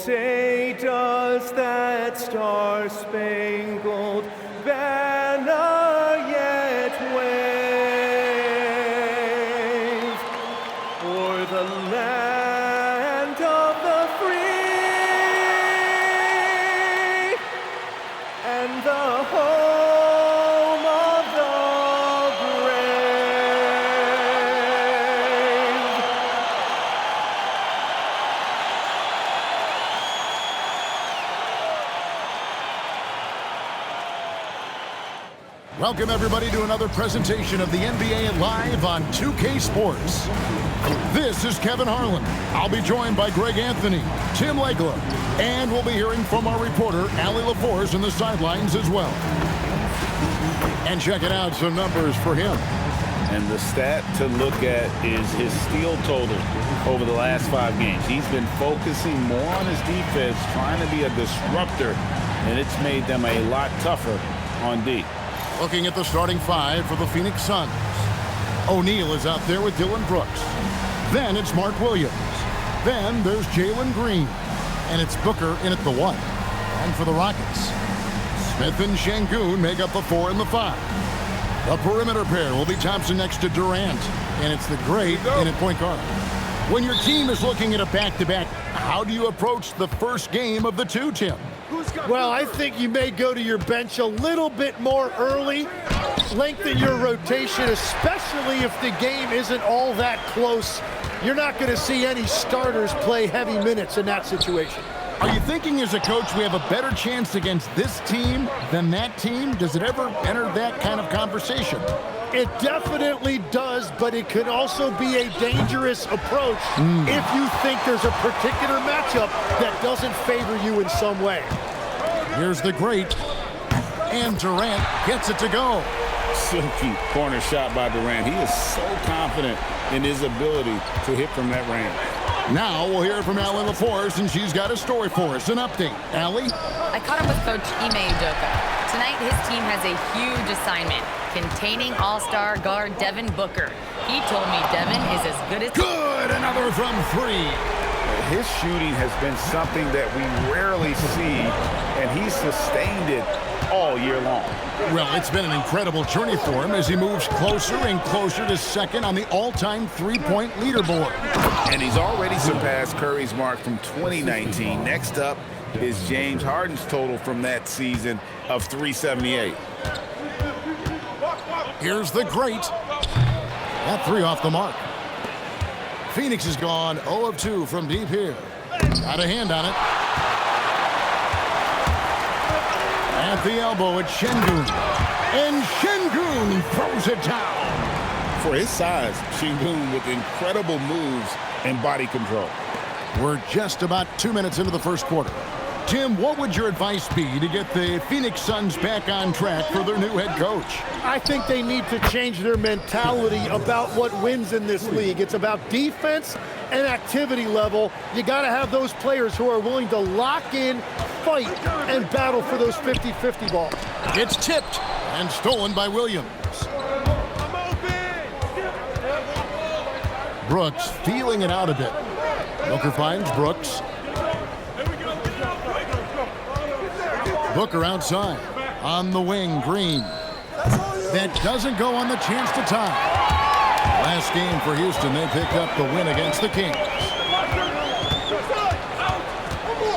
say, does that star-spangled banner yet wave o'er the land of the free and the home of the brave? Welcome, everybody, to another presentation of the NBA Live on 2K Sports. This is Kevin Harlan. I'll be joined by Greg Anthony, Tim Legler, and we'll be hearing from our reporter, Allie LaForce, in the sidelines as well. And checking out some numbers for him. And the stat to look at is his steal total over the last 5 games. He's been focusing more on his defense, trying to be a disruptor, and it's made them a lot tougher on D. Looking at the starting 5 for the Phoenix Suns. O'Neal is out there with Dylan Brooks. Then it's Mark Williams. Then there's Jalen Green. And it's Booker in at the 1. And for the Rockets, Smith and Şengün make up the 4 and the 5. The perimeter pair will be Thompson next to Durant. And it's the great in at point guard. When your team is looking at a back-to-back, how do you approach the first game of the 2, Tim? Well, I think you may go to your bench a little bit more early, lengthen your rotation, especially if the game isn't all that close. You're not going to see any starters play heavy minutes in that situation. Are you thinking as a coach we have a better chance against this team than that team? Does it ever enter that kind of conversation? It definitely does, but it could also be a dangerous approach if you think there's a particular matchup that doesn't favor you in some way. Here's the great, and Durant gets it to go. Silky corner shot by Durant. He is so confident in his ability to hit from that range. Now we'll hear from Allie LaForce, and she's got a story for us. An update. Allie? I caught up with Coach Ime Udoka. Tonight, his team has a huge assignment, containing all-star guard Devin Booker. He told me Devin is as good as... Good! Another from 3. His shooting has been something that we rarely see, and he's sustained it all year long. Well, it's been an incredible journey for him as he moves closer and closer to second on the all-time three-point leaderboard. And he's already surpassed Curry's mark from 2019. Next up is James Harden's total from that season of 378. Here's the great. That 3 off the mark. Phoenix has gone 0 of 2 from deep here. Got a hand on it. At the elbow, it's Şengün. And Şengün throws it down. For his size, Şengün with incredible moves and body control. We're just about 2 minutes into the first quarter. Tim, what would your advice be to get the Phoenix Suns back on track for their new head coach? I think they need to change their mentality about what wins in this league. It's about defense and activity level. You got to have those players who are willing to lock in, fight, and battle for those 50-50 balls. It's tipped and stolen by Williams. Brooks feeling it out a bit. Booker finds Brooks. Booker outside. On the wing, Green. That doesn't go on the chance to tie. Last game for Houston, they picked up the win against the Kings.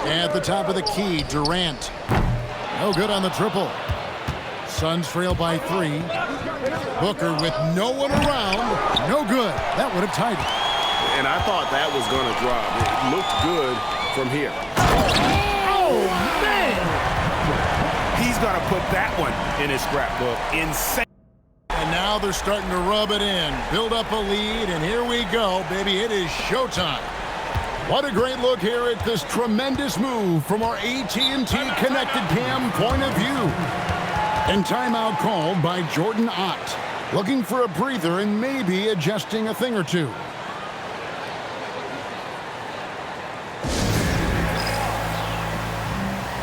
At the top of the key, Durant. No good on the triple. Suns trail by 3. Booker with no one around. No good. That would have tied it. And I thought that was going to drop. It looked good from here. Oh, man! He's going to put that one in his scrapbook. Insane. And now they're starting to rub it in. Build up a lead, and here we go, baby. It is showtime. What a great look here at this tremendous move from our AT&T Connected Cam point of view. And timeout called by Jordan Ott. Looking for a breather and maybe adjusting a thing or two.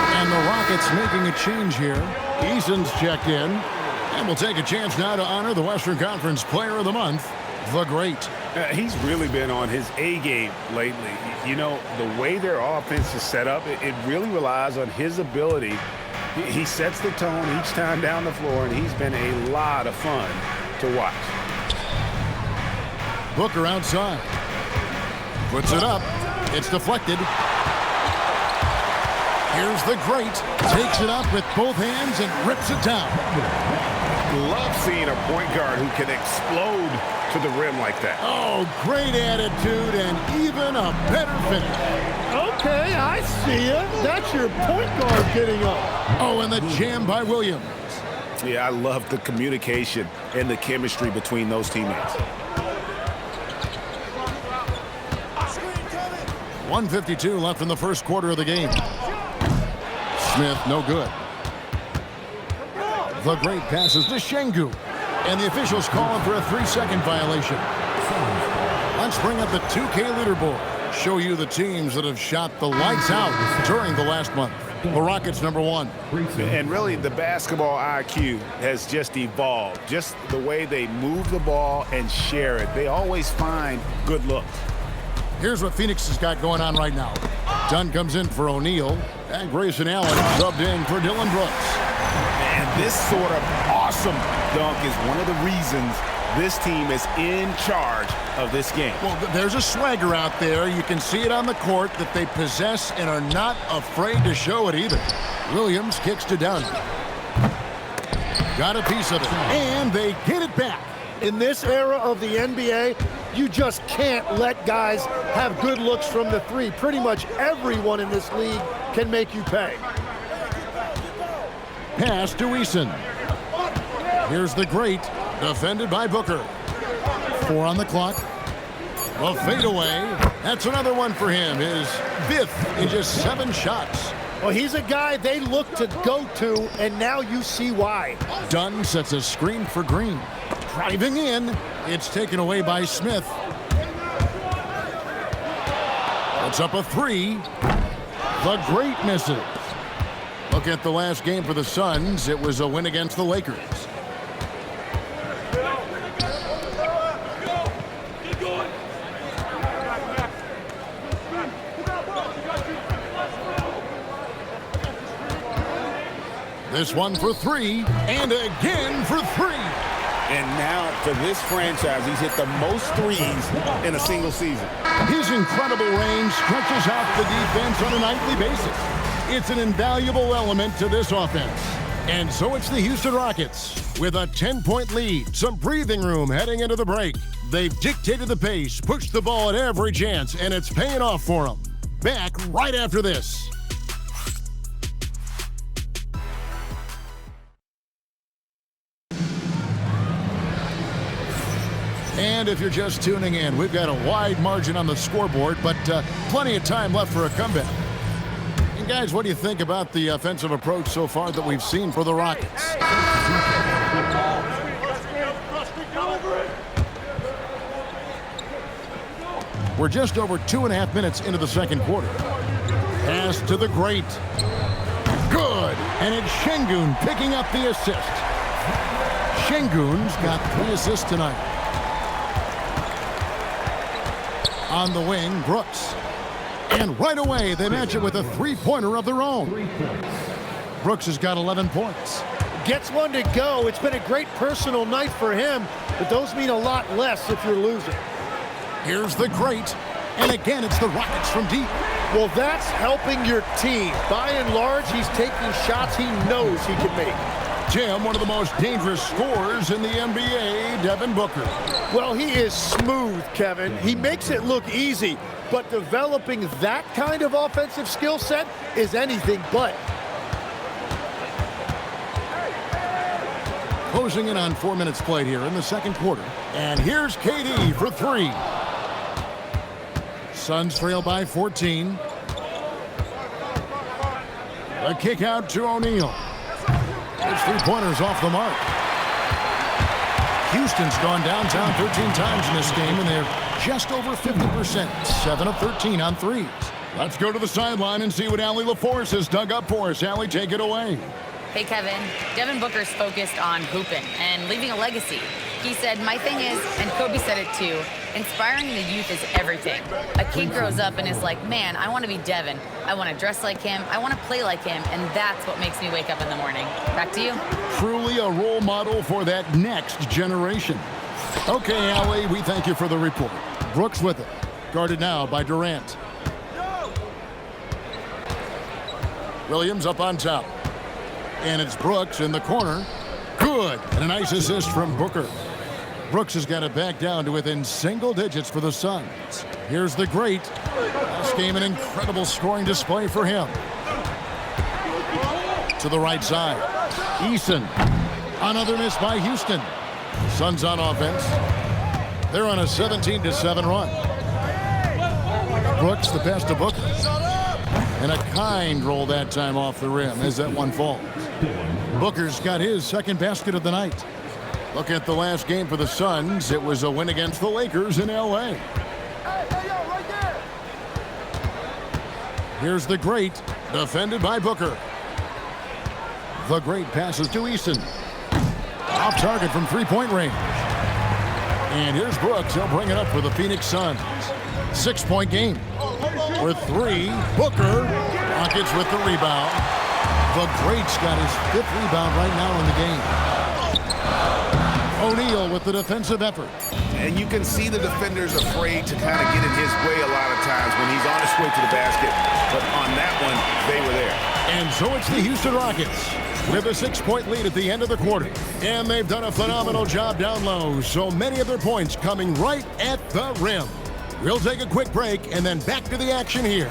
And the Rockets making a change here. Eason's checked in. And we'll take a chance now to honor the Western Conference Player of the Month, The great. He's really been on his A game lately. You know, the way their offense is set up, it really relies on his ability. He sets the tone each time down the floor, and he's been a lot of fun to watch. Booker outside. Puts it up. It's deflected. Here's the great. Takes it up with both hands and rips it down. Love seeing a point guard who can explode to the rim like that. Oh, great attitude and even a better finish. Okay, I see you. That's your point guard getting up. Oh, and the jam by Williams. Yeah, I love the communication and the chemistry between those teammates. 1:52 left in the first quarter of the game. Smith, no good. The great passes to Şengün. And the officials calling for a 3-second violation. Let's bring up the 2K leaderboard. Show you the teams that have shot the lights out during the last month. The Rockets, number 1. And really, the basketball IQ has just evolved. Just the way they move the ball and share it. They always find good looks. Here's what Phoenix has got going on right now. Dunn comes in for O'Neal. And Grayson Allen subbed in for Dillon Brooks. And this sort of awesome dunk is one of the reasons this team is in charge of this game. Well, there's a swagger out there. You can see it on the court that they possess and are not afraid to show it either. Williams kicks to Dunn. Got a piece of it. And they get it back. In this era of the NBA, you just can't let guys have good looks from the three. Pretty much everyone in this league can make you pay. Pass to Eason. Here's the great, defended by Booker. 4 on the clock. A fadeaway. That's another one for him. His 5th in just 7 shots. Well, he's a guy they look to go to, and now you see why. Dunn sets a screen for Green. Driving in. It's taken away by Smith. It's up a 3. The great misses. Look at the last game for the Suns. It was a win against the Lakers. This one for 3, and again for 3. And now, for this franchise, he's hit the most threes in a single season. His incredible range stretches out the defense on a nightly basis. It's an invaluable element to this offense. And so it's the Houston Rockets with a 10-point lead, some breathing room heading into the break. They've dictated the pace, pushed the ball at every chance, and it's paying off for them. Back right after this. And if you're just tuning in, we've got a wide margin on the scoreboard, but plenty of time left for a comeback. And guys, what do you think about the offensive approach so far that we've seen for the Rockets? We're just over 2.5 minutes into the second quarter. Pass to the great. Good. And it's Şengün picking up the assist. Şengün's got 3 assists tonight. On the wing, Brooks. And right away, they match it with a 3-pointer of their own. Brooks has got 11 points. Gets one to go. It's been a great personal night for him, but those mean a lot less if you're losing. Here's the great. And again, it's the Rockets from deep. Well, that's helping your team. By and large, he's taking shots he knows he can make. Jim, one of the most dangerous scorers in the NBA, Devin Booker. Well, he is smooth, Kevin. He makes it look easy, but developing that kind of offensive skill set is anything but. Closing in on 4 minutes played here in the second quarter. And here's KD for 3. Suns trail by 14. A kick out to O'Neal. His 3-pointers off the mark. Houston's gone downtown 13 times in this game, and they're just over 50%. 7 of 13 on threes. Let's go to the sideline and see what Allie LaForce has dug up for us. Allie, take it away. Hey, Kevin. Devin Booker's focused on hooping and leaving a legacy. He said, "My thing is," and Kobe said it too, "inspiring the youth is everything." A kid grows up and is like, "Man, I want to be Devin. I want to dress like him. I want to play like him." And that's what makes me wake up in the morning. Back to you. Truly a role model for that next generation. Okay, Allie, we thank you for the report. Brooks with it. Guarded now by Durant. Williams up on top. And it's Brooks in the corner. Good. And a nice assist from Booker. Brooks has got it back down to within single digits for the Suns. Here's the great. This game an incredible scoring display for him. To the right side. Eason. Another miss by Houston. Suns on offense. They're on a 17-7 run. Brooks the pass to Booker. And a kind roll that time off the rim as that one falls. Booker's got his second basket of the night. Look at the last game for the Suns. It was a win against the Lakers in L.A. Here's the great, defended by Booker. The great passes to Eason. Off target from three-point range. And here's Brooks. He'll bring it up for the Phoenix Suns. 6-point game. With three, Booker. Rockets with the rebound. The great's got his 5th rebound right now in the game. O'Neal with the defensive effort. And you can see the defenders afraid to kind of get in his way a lot of times when he's on his way to the basket. But on that one, they were there. And so it's the Houston Rockets with a 6-point lead at the end of the quarter. And they've done a phenomenal job down low. So many of their points coming right at the rim. We'll take a quick break and then back to the action here.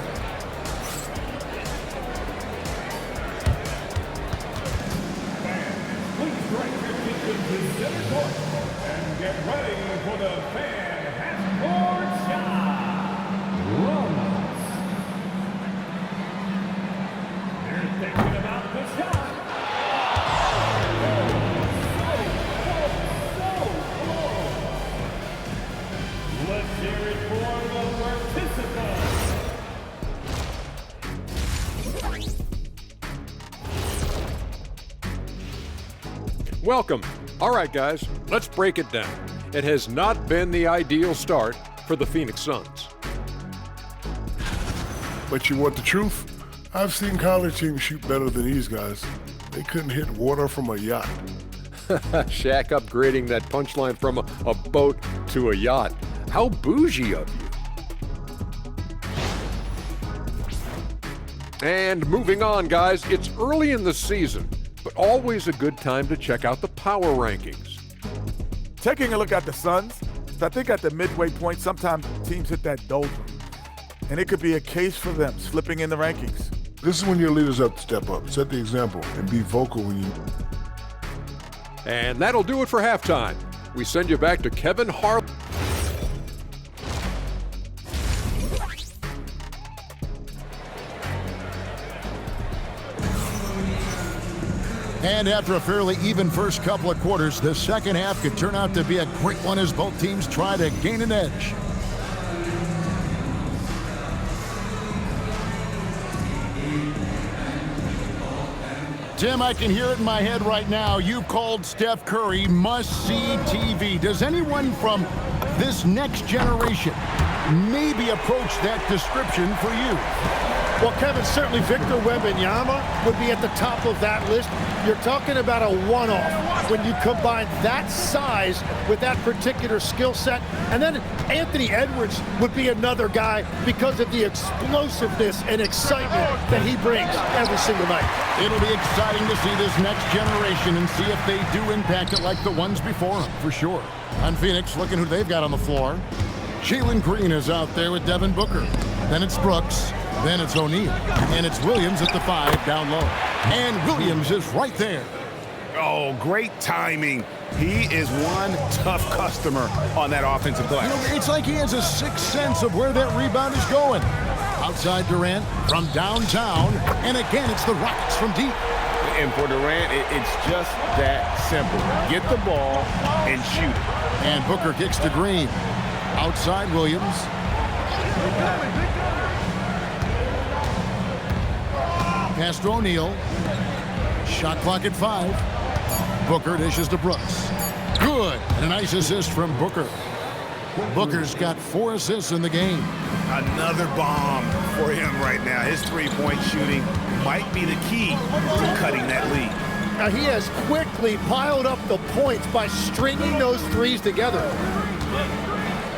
Welcome. All right, guys, let's break it down. It has not been the ideal start for the Phoenix Suns. But you want the truth? I've seen college teams shoot better than these guys. They couldn't hit water from a yacht. Shaq upgrading that punchline from a boat to a yacht. How bougie of you. And moving on, guys, it's early in the season, but always a good time to check out the power rankings. Taking a look at the Suns, I think at the midway point, sometimes teams hit that doldrum. And it could be a case for them slipping in the rankings. This is when your leaders have to step up, set the example, and be vocal when you... And that'll do it for halftime. We send you back to Kevin Harlan. And after a fairly even first couple of quarters, the second half could turn out to be a great one as both teams try to gain an edge. Tim, I can hear it in my head right now. You called Steph Curry must-see TV. Does anyone from this next generation maybe approach that description for you? Well, Kevin, certainly Victor Wembanyama would be at the top of that list. You're talking about a one-off when you combine that size with that particular skill set. And then Anthony Edwards would be another guy because of the explosiveness and excitement that he brings every single night. It'll be exciting to see this next generation and see if they do impact it like the ones before them, for sure. On Phoenix, looking who they've got on the floor. Jalen Green is out there with Devin Booker. Then it's Brooks. Then it's O'Neal. And it's Williams at the 5 down low. And Williams is right there. Oh, great timing. He is one tough customer on that offensive glass. You know, it's like he has a sixth sense of where that rebound is going. Outside Durant from downtown. And again, it's the Rockets from deep. And for Durant, it's just that simple. Get the ball and shoot it. And Booker kicks to Green. Outside Williams. Pass to O'Neal. Shot clock at 5. Booker dishes to Brooks. Good. Good. And a nice assist from Booker. Booker's got 4 assists in the game. Another bomb for him right now. His three-point shooting might be the key to cutting that lead. Now he has quickly piled up the points by stringing those threes together.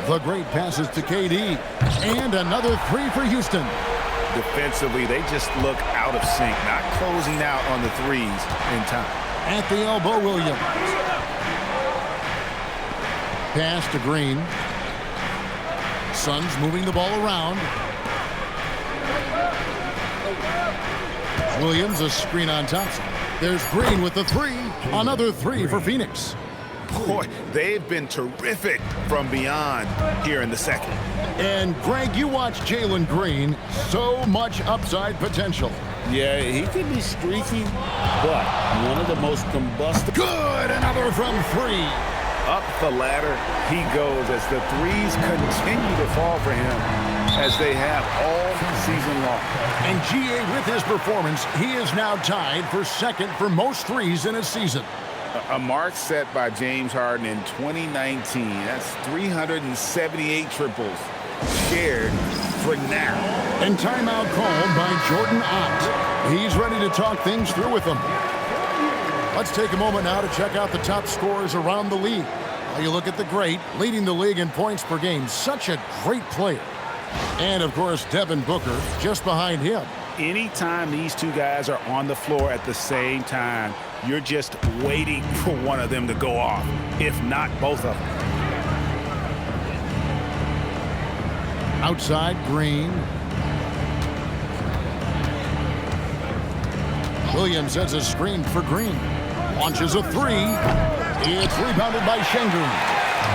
The great passes to KD. And another 3 for Houston. Defensively, they just look out of sync, not closing out on the threes in time. At the elbow, Williams. Pass to Green. Suns moving the ball around. Williams, a screen on Thompson. There's Green with the 3. Another 3 for Phoenix. Boy, they've been terrific from beyond here in the second. And Greg, you watch Jalen Green. So much upside potential. Yeah, he could be streaky, but one of the most combustible. Good, another from 3. Up the ladder he goes as the threes continue to fall for him as they have all season long. And GA, with his performance, he is now tied for second for most threes in a season. A mark set by James Harden in 2019. That's 378 triples shared for now. And timeout called by Jordan Ott. He's ready to talk things through with them. Let's take a moment now to check out the top scorers around the league. While you look at the great, leading the league in points per game. Such a great player. And, of course, Devin Booker just behind him. Anytime these two guys are on the floor at the same time, you're just waiting for one of them to go off, if not both of them. Outside, Green. Williams sets a screen for Green. Launches a 3. It's rebounded by Şengün.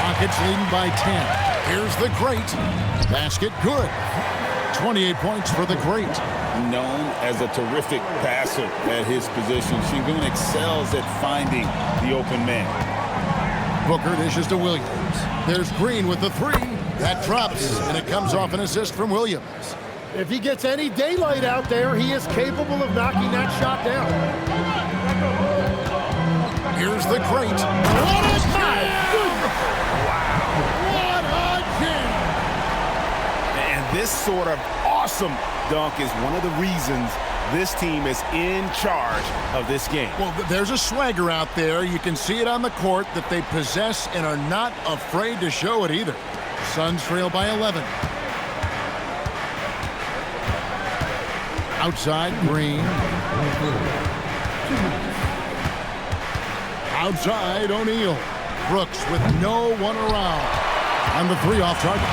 Rockets leading by 10. Here's the great. Basket good. 28 points for the great. Known as a terrific passer at his position, Şengün excels at finding the open man. Booker dishes to Williams. There's Green with the 3. That drops, and it comes off an assist from Williams. If he gets any daylight out there, he is capable of knocking that shot down. Here's the great. What a shot! Wow. What a jam! And this sort of awesome dunk is one of the reasons this team is in charge of this game. Well, there's a swagger out there. You can see it on the court that they possess and are not afraid to show it either. Suns trail by 11. Outside, Green. Outside, O'Neal. Brooks with no one around. And the 3 off target.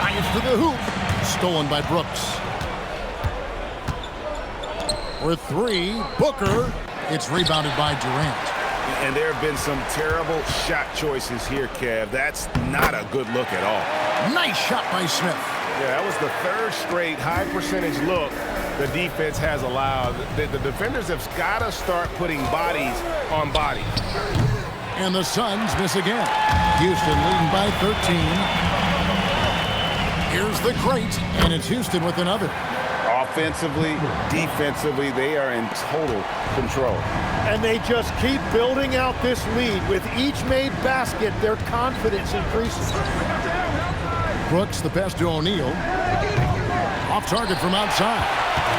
Drives to the hoop. Stolen by Brooks. For 3, Booker. It's rebounded by Durant. And there have been some terrible shot choices here, Kev. That's not a good look at all. Nice shot by Smith. Yeah, that was the 3rd straight high percentage look the defense has allowed. The defenders have got to start putting bodies on bodies. And the Suns miss again. Houston leading by 13. Here's the great, and it's Houston with another. Offensively, defensively, they are in total control. And they just keep building out this lead. With each made basket, their confidence increases. Brooks, the pass to O'Neal. Off target from outside.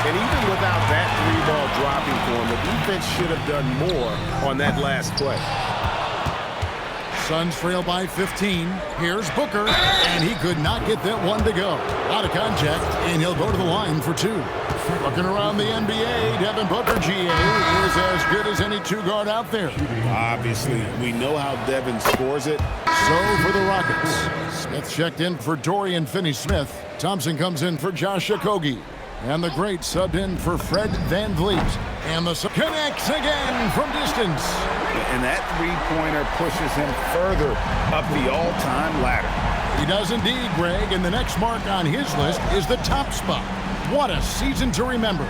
And even without that 3-ball dropping for him, the defense should have done more on that last play. Suns trail by 15. Here's Booker, and he could not get that one to go. Out of contact, and he'll go to the line for 2. Looking around the NBA, Devin Booker, GA, is as good as any 2-guard out there. Obviously, we know how Devin scores it. So for the Rockets, Smith checked in for Dorian Finney-Smith. Thompson comes in for Josh Okogie. And the great subbed in for Fred VanVleet. And the connects again from distance. And that 3-pointer pushes him further up the all-time ladder. He does indeed, Greg. And the next mark on his list is the top spot. What a season to remember.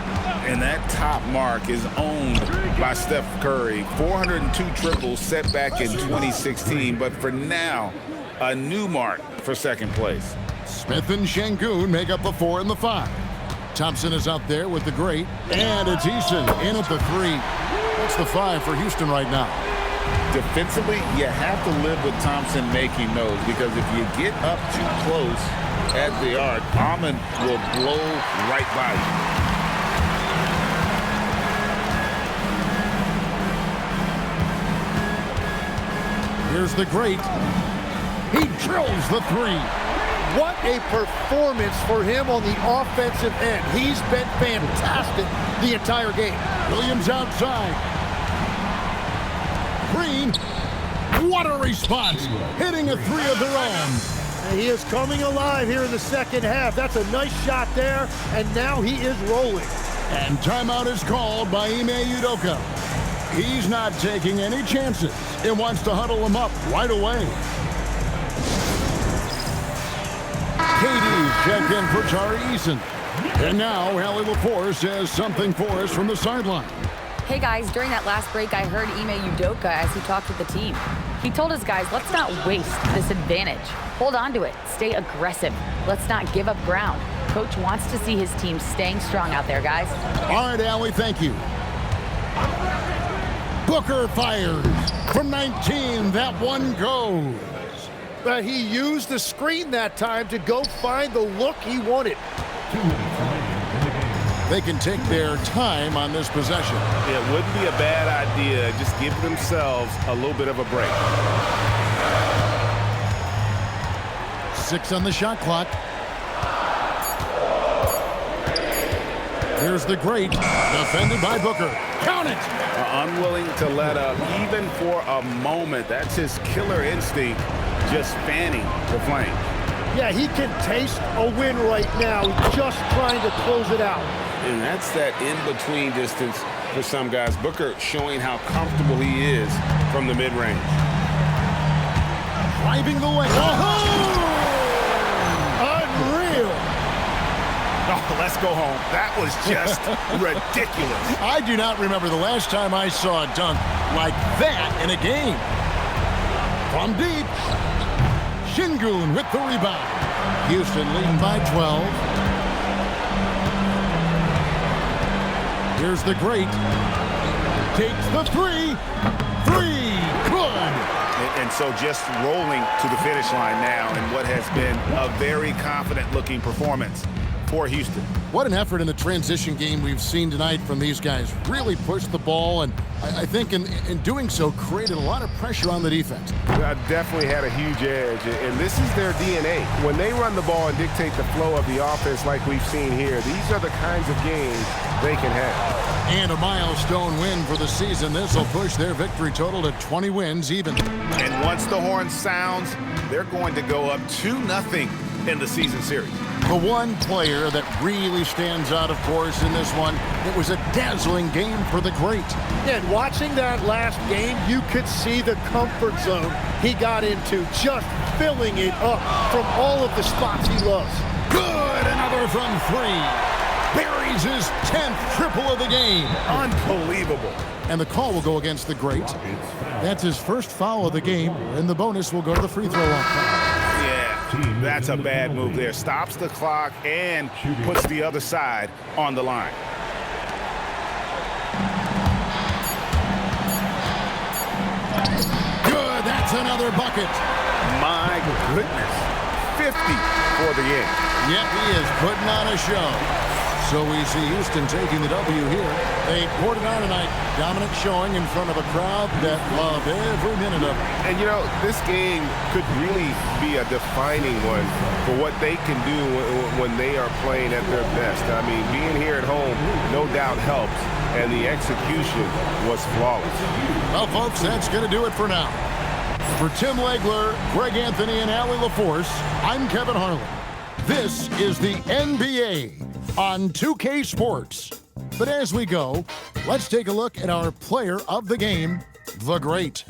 And that top mark is owned by Steph Curry. 402 triples set back in 2016. But for now, a new mark for second place. Smith and Şengün make up the 4 and the 5. Thompson is out there with the great. And it's Easton in at the 3. That's the 5 for Houston right now. Defensively, you have to live with Thompson making those, because if you get up too close at the arc, Almond will blow right by you. Here's the great. He drills the 3. What a performance for him on the offensive end. He's been fantastic the entire game. Williams outside. Green. What a response. Hitting a 3 of their own. He is coming alive here in the second half. That's a nice shot there, and now he is rolling. And timeout is called by Ime Udoka. He's not taking any chances. It wants to huddle him up right away. Katie's checked in for Tari Eason. And now Allie LaForce has something for us from the sideline. Hey guys, during that last break, I heard Ime Udoka as he talked with the team. He told his guys, let's not waste this advantage. Hold on to it. Stay aggressive. Let's not give up ground. Coach wants to see his team staying strong out there, guys. All right, Allie, thank you. Booker fires. From 19, that one goes. He used the screen that time to go find the look he wanted. They can take their time on this possession. It wouldn't be a bad idea. Just give themselves a little bit of a break. 6 on the shot clock. Here's the great, defended by Booker. Count it! Unwilling to let up, even for a moment. That's his killer instinct, just fanning the flame. Yeah, he can taste a win right now, just trying to close it out. And that's that in-between distance for some guys. Booker showing how comfortable he is from the mid-range. Driving the lane. Oh! Unreal. Oh, let's go home. That was just ridiculous. I do not remember the last time I saw a dunk like that in a game. From deep, Şengün with the rebound. Houston leading by 12. Here's the great. Takes the 3. 3. Good. And so just rolling to the finish line now in what has been a very confident-looking performance for Houston. What an effort in the transition game we've seen tonight from these guys. Really pushed the ball, and I think in doing so created a lot of pressure on the defense. Definitely had a huge edge, and this is their DNA. When they run the ball and dictate the flow of the offense like we've seen here, these are the kinds of games they can have. And a milestone win for the season. This will push their victory total to 20 wins even. And once the horn sounds, they're going to go up 2-0 in the season series. The one player that really stands out, of course, in this one, it was a dazzling game for the great. And watching that last game, you could see the comfort zone he got into, just filling it up from all of the spots he loves. Good, another from 3. Buries his 10th triple of the game. Unbelievable. And the call will go against the great. That's his first foul of the game, and the bonus will go to the free throw line. That's a bad move there. Stops the clock and puts the other side on the line. Good, that's another bucket. My goodness. 50 for the end. Yep, he is putting on a show. So we see Houston taking the W here. They poured it on tonight. Dominant showing in front of a crowd that loved every minute of it. And, you know, this game could really be a defining one for what they can do when they are playing at their best. I mean, being here at home no doubt helps, and the execution was flawless. Well, folks, that's going to do it for now. For Tim Legler, Greg Anthony, and Allie LaForce, I'm Kevin Harlan. This is the NBA on 2K Sports. But as we go, let's take a look at our player of the game, the great.